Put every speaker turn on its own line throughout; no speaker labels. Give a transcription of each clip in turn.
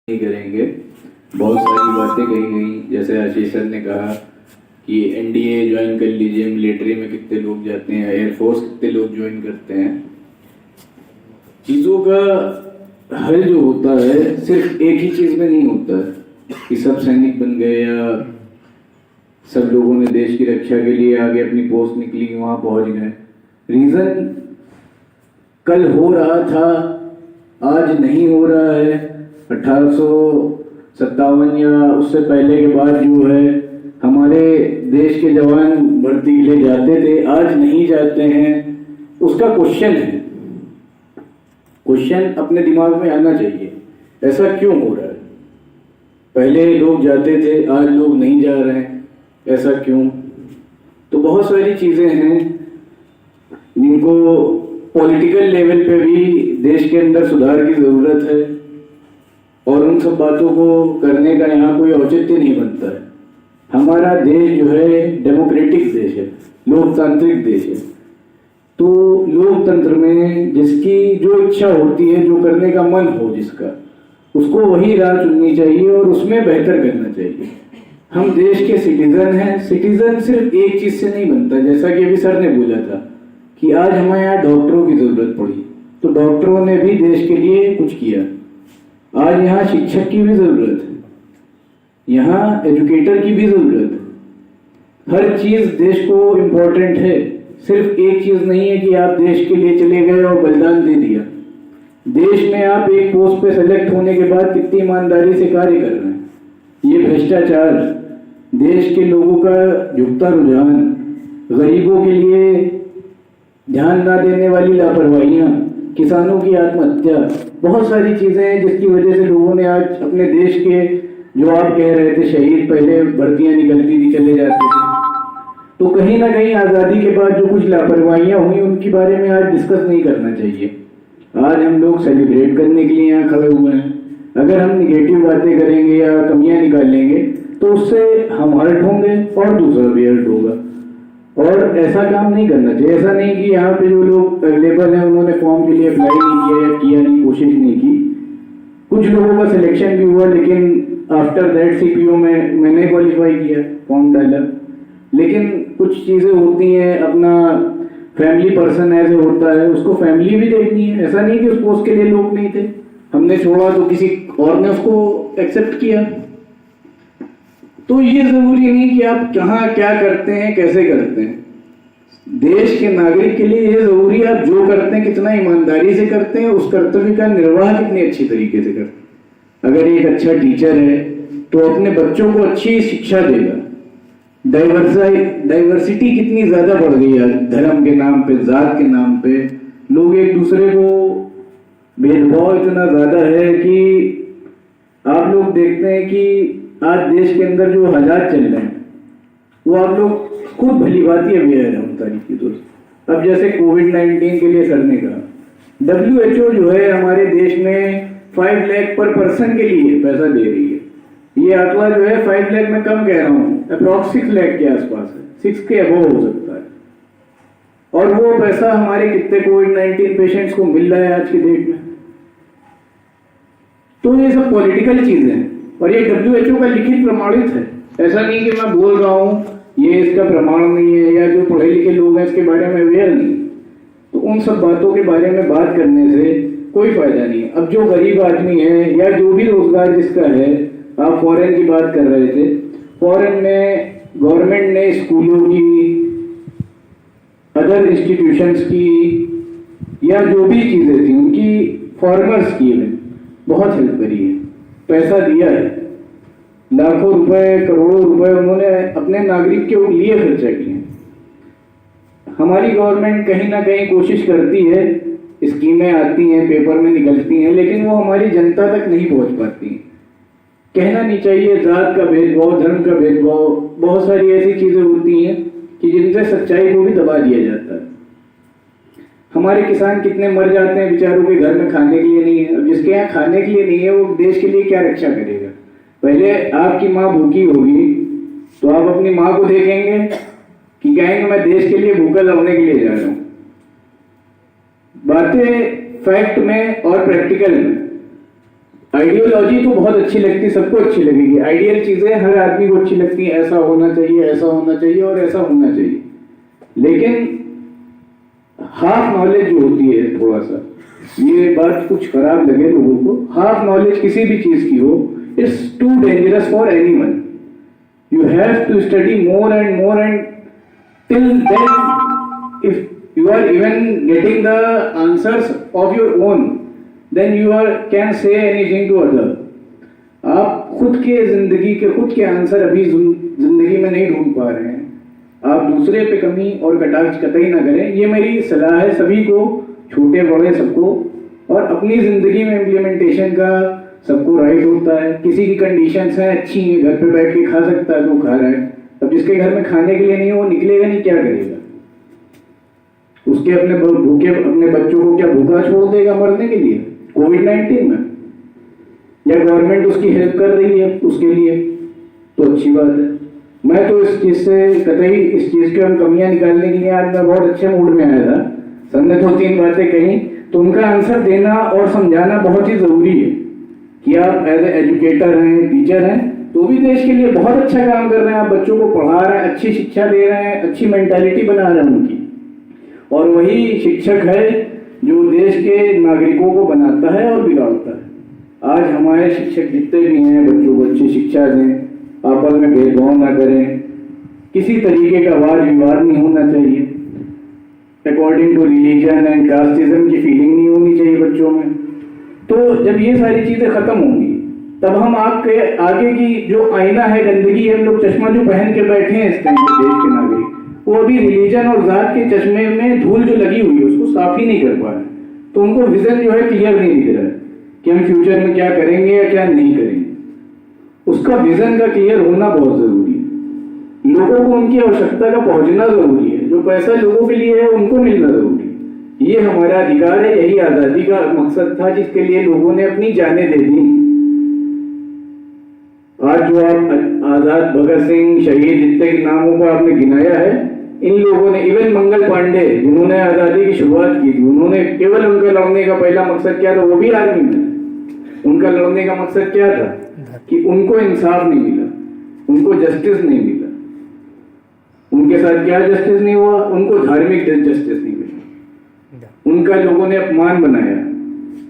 नहीं करेंगे। बहुत सारी बातें कही गई, जैसे आशीष सर ने कहा कि एनडीए ज्वाइन कर लीजिए, मिलिट्री में कितने लोग जाते हैं, एयरफोर्स कितने लोग ज्वाइन करते हैं। चीज़ों का हल जो होता है सिर्फ एक ही चीज़ में नहीं होता है कि सब सैनिक बन गए या सब लोगों ने देश की रक्षा के लिए आगे अपनी पोस्ट निकली वहाँ पहुँच गए। रीज़न कल हो रहा था, आज नहीं हो रहा है। 1857 या उससे पहले के बाद जो है हमारे देश के जवान भर्ती के लिए जाते थे, आज नहीं जाते हैं। उसका क्वेश्चन है, क्वेश्चन अपने दिमाग में आना चाहिए, ऐसा क्यों हो रहा है? पहले लोग जाते थे, आज लोग नहीं जा रहे हैं, ऐसा क्यों? तो बहुत सारी चीजें हैं जिनको पॉलिटिकल लेवल पे भी देश के अंदर सुधार की जरूरत है, और उन सब बातों को करने का यहाँ कोई औचित्य नहीं बनता है। हमारा देश जो है डेमोक्रेटिक देश है, लोकतांत्रिक देश है। तो लोकतंत्र में जिसकी जो इच्छा होती है, जो करने का मन हो जिसका, उसको वही राह चुननी चाहिए और उसमें बेहतर करना चाहिए। हम देश के सिटीजन हैं। सिटीजन सिर्फ एक चीज से नहीं बनता, जैसा कि अभी सर ने बोला था कि आज हमें यहाँ डॉक्टरों की जरूरत पड़ी, तो डॉक्टरों ने भी देश के लिए कुछ किया। आज यहाँ शिक्षक की भी जरूरत है, यहाँ एजुकेटर की भी जरूरत है। हर चीज देश को इम्पोर्टेंट है। सिर्फ एक चीज नहीं है कि आप देश के लिए चले गए और बलिदान दे दिया। देश में आप एक पोस्ट पे सेलेक्ट होने के बाद कितनी ईमानदारी से कार्य कर रहे हैं। ये भ्रष्टाचार, देश के लोगों का झुकता रुझान, गरीबों के लिए ध्यान ना देने वाली लापरवाहियां, किसानों की आत्महत्या, बहुत सारी चीजें हैं जिसकी वजह से लोगों ने आज अपने देश के, जो आप कह रहे थे शहीद, पहले भर्तियां निकलती थी चले जाते थे, तो कहीं ना कहीं आजादी के बाद जो कुछ लापरवाहियां हुई उनके बारे में आज डिस्कस नहीं करना चाहिए। आज हम लोग सेलिब्रेट करने के लिए यहाँ खड़े हुए हैं। अगर हम निगेटिव बातें करेंगे या कमियां निकालेंगे तो उससे हम हर्ट होंगे और दूसरा भी हर्ट होगा, और ऐसा काम नहीं करना चाहिए। ऐसा नहीं कि यहाँ पे जो लोग अवेलेबल हैं उन्होंने फॉर्म के लिए अप्लाई नहीं किया या किया नहीं, कोशिश नहीं की। कुछ लोगों का सिलेक्शन भी हुआ, लेकिन आफ्टर दैट सीपीओ में मैंने क्वालिफाई किया, फॉर्म डाला। लेकिन कुछ चीजें होती हैं, अपना फैमिली पर्सन ऐसे होता है, उसको फैमिली भी देखनी है। ऐसा नहीं कि उस पोस्ट के लिए लोग नहीं थे, हमने छोड़ा तो किसी और ने उसको एक्सेप्ट किया। तो ये जरूरी नहीं कि आप कहाँ क्या करते हैं, कैसे करते हैं। देश के नागरिक के लिए ये जरूरी है आप जो करते हैं कितना ईमानदारी से करते हैं, उस कर्तव्य का निर्वाह कितने अच्छी तरीके से करते हैं। अगर एक अच्छा टीचर है तो अपने बच्चों को अच्छी शिक्षा देगा। डाइवर्सिटी कितनी ज्यादा बढ़ गई है, धर्म के नाम पे, जात के नाम पे लोग एक दूसरे को, भेदभाव इतना ज्यादा है कि आप लोग देखते हैं कि आज देश के अंदर जो हालात चल रहे हैं वो आप लोग खुद भली भांति अवेयर है उन तारीख की। दोस्त अब जैसे कोविड-19 के लिए सर ने कहा, WHO जो है हमारे देश में 5 लाख पर पर्सन के लिए पैसा दे रही है। ये आंकड़ा जो है 5 लाख में कम कह रहा हूँ, अप्रॉक्स 6 लाख के आसपास है, 6 के अबव हो सकता है। और वो पैसा हमारे कितने कोविड-19 पेशेंट्स को मिल रहा है आज की डेट में। तो ये सब पॉलिटिकल चीजें हैं और ये WHO का लिखित प्रमाणित है। ऐसा नहीं कि मैं बोल रहा हूँ ये इसका प्रमाण नहीं है, या जो पढ़े लिखे लोग हैं इसके बारे में अवेयर नहीं। तो उन सब बातों के बारे में बात करने से कोई फायदा नहीं है। अब जो गरीब आदमी है या जो भी रोजगार जिसका है, आप फॉरेन की बात कर रहे थे, फॉरेन में गवर्नमेंट ने स्कूलों की, अदर इंस्टीट्यूशंस की, या जो भी चीजें थी उनकी फार्मर्स की में बहुत हेल्प करी है, पैसा दिया है। लाखों रुपए, करोड़ों रुपए उन्होंने अपने नागरिक के लिए खर्चा किए। हमारी गवर्नमेंट कहीं ना कहीं कोशिश करती है, स्कीमें आती हैं, पेपर में निकलती हैं, लेकिन वो हमारी जनता तक नहीं पहुंच पाती। कहना नहीं चाहिए जात का भेदभाव, धर्म का भेदभाव, बहुत सारी ऐसी चीजें होती हैं कि जिनसे सच्चाई को भी दबा दिया जाता है। हमारे किसान कितने मर जाते हैं बेचारों के घर में खाने के लिए नहीं है। अब जिसके यहाँ खाने के लिए नहीं है वो देश के लिए क्या रक्षा करेगा? पहले आपकी माँ भूखी होगी तो आप अपनी माँ को देखेंगे कि कहेंगे मैं देश के लिए भूखा लड़ने के लिए जा रहा हूं। बातें फैक्ट में और प्रैक्टिकल में आइडियोलॉजी तो बहुत अच्छी लगती है, सबको अच्छी लगेगी। आइडियल चीजें हर आदमी को अच्छी लगती हैं, ऐसा होना चाहिए, ऐसा होना चाहिए और ऐसा होना चाहिए। लेकिन हाफ नॉलेज जो होती है, थोड़ा सा ये बात कुछ खराब लगे लोगों को, हाफ नॉलेज किसी भी चीज की हो, it's too dangerous for anyone. You have to study more and till then if you are even getting the answers of your own, then you can say anything to other। आप खुद के जिंदगी के खुद के आंसर अभी जिंदगी में नहीं ढूंढ पा रहे हैं, आप दूसरे पे कमी और कटाक्ष कतई ना करें। ये मेरी सलाह है सभी को, छोटे बड़े सबको। और अपनी जिंदगी में इम्प्लीमेंटेशन का सबको राइट होता है। किसी की कंडीशंस हैं अच्छी है, घर पे बैठ के खा सकता है तो खा रहा है। अब जिसके घर में खाने के लिए नहीं, वो निकलेगा नहीं, क्या करेगा? उसके अपने भूखे अपने बच्चों को क्या भूखा छोड़ देगा मरने के लिए कोविड-19 में? या गवर्नमेंट उसकी हेल्प कर रही है उसके लिए, तो अच्छी बात है। मैं तो इस चीज से कतई, इस चीज की हम कमियां निकालने के लिए आज मैं बहुत अच्छे मूड में आया था। सर ने 2-3 बातें कही, तो उनका आंसर देना और समझाना बहुत ही जरूरी है कि आप एज ए एजुकेटर हैं, टीचर हैं, तो भी देश के लिए बहुत अच्छा काम कर रहे हैं। आप बच्चों को पढ़ा रहे हैं, अच्छी शिक्षा दे रहे हैं, अच्छी मेंटालिटी बना रहे हैं उनकी। और वही शिक्षक है जो देश के नागरिकों को बनाता है और बिगाड़ता है। आज हमारे शिक्षक जितने भी हैं, बच्चों को अच्छी शिक्षा दें, आपस में भेदभाव ना करें, किसी तरीके का वाद विवाद नहीं होना चाहिए, according to religion and casteism की फीलिंग नहीं होनी चाहिए बच्चों में। तो जब ये सारी चीजें खत्म होंगी, तब हम आपके आगे की जो आईना है, गंदगी है, हम लोग चश्मा जो पहन के बैठे हैं इस टाइम पे देश के नागरिक, वो अभी रिलीजन और जात के चश्मे में धूल जो लगी हुई है उसको साफ ही नहीं कर पा रहे। तो उनको विजन जो है क्लियर नहीं दिख रहा है कि हम फ्यूचर में क्या करेंगे या क्या नहीं करेंगे। उसका विजन का क्लियर होना बहुत जरूरी है। लोगों को उनकी आवश्यकता का पहुंचना जरूरी है। जो पैसा लोगों के लिए है उनको मिलना जरूरी है। ये हमारा अधिकार है, यही आजादी का मकसद था जिसके लिए लोगों ने अपनी जानें दे दी। आज जो आप आजाद भगत सिंह, शहीद जितने के नामों को आपने गिनाया है, इन लोगों ने, इवन मंगल पांडे जिन्होंने आजादी की शुरुआत की थी, उन्होंने केवल उनका लड़ने का पहला मकसद क्या था? वो भी आर्मी में। उनका लड़ने का मकसद क्या था? कि उनको इंसाफ नहीं मिला, उनको जस्टिस नहीं मिला। उनके साथ क्या जस्टिस नहीं हुआ? उनको धार्मिक जस्टिस नहीं मिला, उनका लोगों ने अपमान बनाया।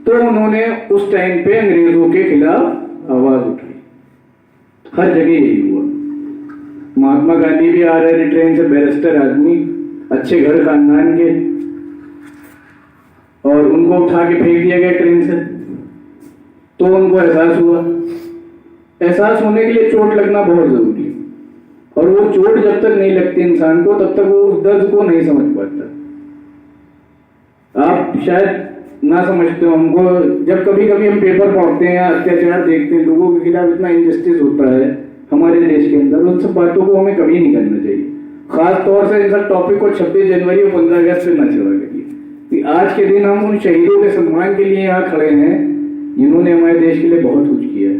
तो उन्होंने उस टाइम पे अंग्रेजों के खिलाफ आवाज उठाई। हर जगह यही हुआ। महात्मा गांधी भी आ रहे थे ट्रेन से, बैरिस्टर आदमी, अच्छे घर खानदान के, और उनको उठा के फेंक दिया गया ट्रेन से। तो उनको एहसास हुआ। एहसास होने के लिए चोट लगना बहुत जरूरी है, और वो चोट जब तक नहीं लगती इंसान को, तब तक वो उस दर्द को नहीं समझ पाता। आप शायद ना समझते हो हमको, जब कभी कभी हम पेपर पढ़ते हैं या अत्याचार देखते हैं, लोगों के खिलाफ इतना इनजस्टिस होता है हमारे देश के अंदर, उन सब बातों को हमें कभी नहीं करना चाहिए। खास तौर से इन सब टॉपिक को 26 जनवरी और 15 अगस्त पे न चला करिए। आज के दिन हम उन शहीदों के सम्मान के लिए यहाँ खड़े हैं जिन्होंने हमारे देश के लिए बहुत कुछ किया है।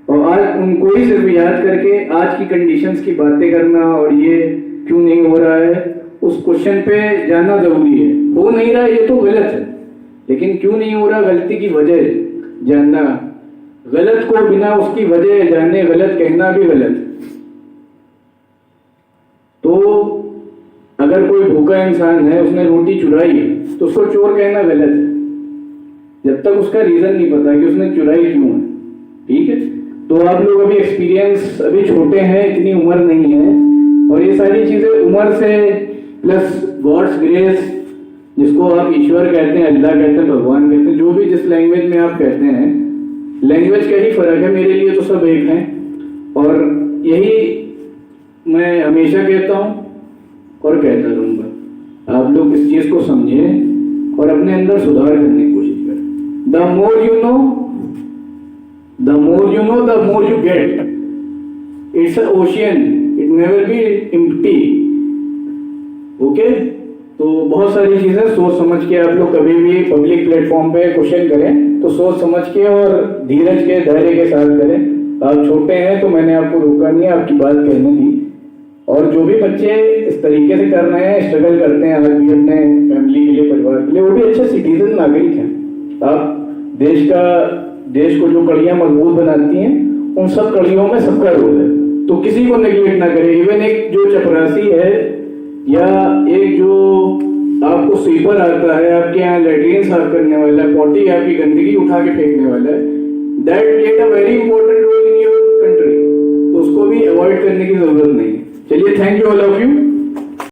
और आज उनको ही सिर्फ याद करके आज की कंडीशंस की बातें करना और ये क्यों नहीं हो रहा है, उस क्वेश्चन पे जाना जरूरी है। हो नहीं रहा ये तो गलत है, लेकिन क्यों नहीं हो रहा, गलती की वजह जानना, गलत को बिना उसकी वजह जाने गलत कहना भी गलत है। तो अगर कोई भूखा इंसान है, उसने रोटी चुराई है, तो उसको चोर कहना गलत है जब तक उसका रीजन नहीं पता कि उसने चुराई क्यों है। ठीक है, तो आप लोग अभी एक्सपीरियंस, अभी छोटे हैं, इतनी उम्र नहीं है, और ये सारी चीजें उम्र से प्लस गॉड्स ग्रेस, जिसको आप ईश्वर कहते हैं, अल्लाह कहते हैं, भगवान कहते हैं, जो भी जिस लैंग्वेज में आप कहते हैं, लैंग्वेज का ही फर्क है, मेरे लिए तो सब एक है। और यही मैं हमेशा कहता हूं और कहता रहूंगा। आप लोग इस चीज को समझें और अपने अंदर सुधार करने की कोशिश करें। The more you know, the more you get. It's a ocean, it never be empty. Okay, तो बहुत सारी चीजें सोच समझ के आप लोग कभी भी पब्लिक प्लेटफॉर्म पे क्वेश्चन करें तो सोच समझ के और धीरज के, धैर्य के साथ करें। आप छोटे हैं तो मैंने आपको रोका नहीं है, आपकी बात कहने दी। और जो भी बच्चे इस तरीके से कर रहे हैं, स्ट्रगल करते हैं आज भी अपने फैमिली के लिए, परिवार के लिए, वो भी अच्छे सिटीजन नागरिक हैं। आप देश का देश को जो कड़ियां मजबूत बनाती हैं उन सब कड़ियों में सबका रोल है, तो किसी को नेग्लेक्ट ना करें। इवन एक जो चपरासी है या एक जो आपको स्वीपर आता है, आपके यहाँ लेटरिन साफ करने वाला है, पॉटी आपकी गंदगी उठा के फेंकने वाला है, that played a very important role in your country, तो उसको भी अवॉइड करने की जरूरत नहीं है। चलिए, thank you all of you.